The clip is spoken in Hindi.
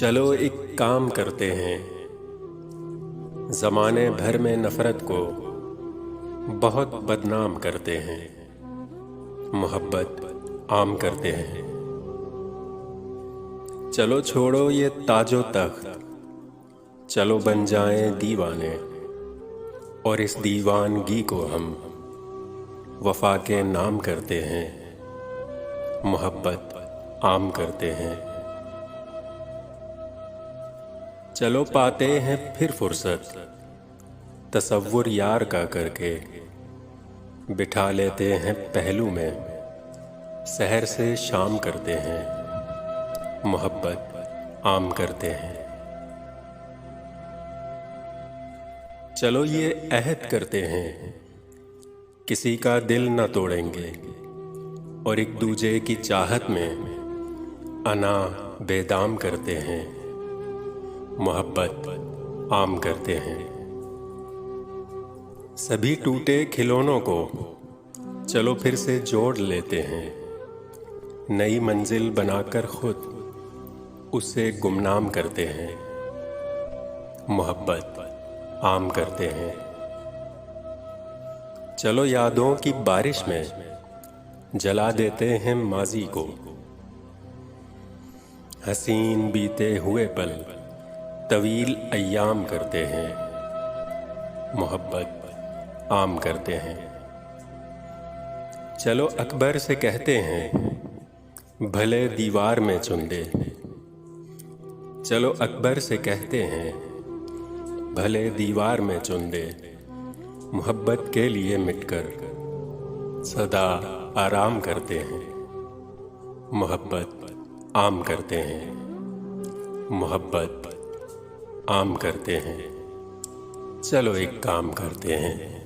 चलो एक काम करते हैं, ज़माने भर में नफ़रत को बहुत बदनाम करते हैं, मोहब्बत आम करते हैं। चलो छोड़ो ये ताजो तख्त, चलो बन जाएं दीवाने, और इस दीवानगी को हम वफा के नाम करते हैं, मोहब्बत आम करते हैं। चलो पाते हैं फिर फुर्सत, तसव्वुर यार का करके बिठा लेते हैं पहलू में, सहर से शाम करते हैं, मोहब्बत आम करते हैं। चलो ये अहद करते हैं, किसी का दिल न तोड़ेंगे, और एक दूजे की चाहत में अना बेदाम करते हैं, मोहब्बत आम करते हैं। सभी टूटे खिलौनों को चलो फिर से जोड़ लेते हैं, नई मंजिल बनाकर खुद उसे गुमनाम करते हैं, मोहब्बत आम करते हैं। चलो यादों की बारिश में जला देते हैं माजी को, हसीन बीते हुए पल तवील अय्याम करते हैं, मोहब्बत आम करते हैं। चलो अकबर से कहते हैं भले दीवार में चुन दे, चलो अकबर से कहते हैं भले दीवार में चुन दे, मोहब्बत के लिए मिटकर सदा आराम करते हैं, मोहब्बत आम करते हैं, मोहब्बत आम करते हैं। चलो एक काम करते हैं।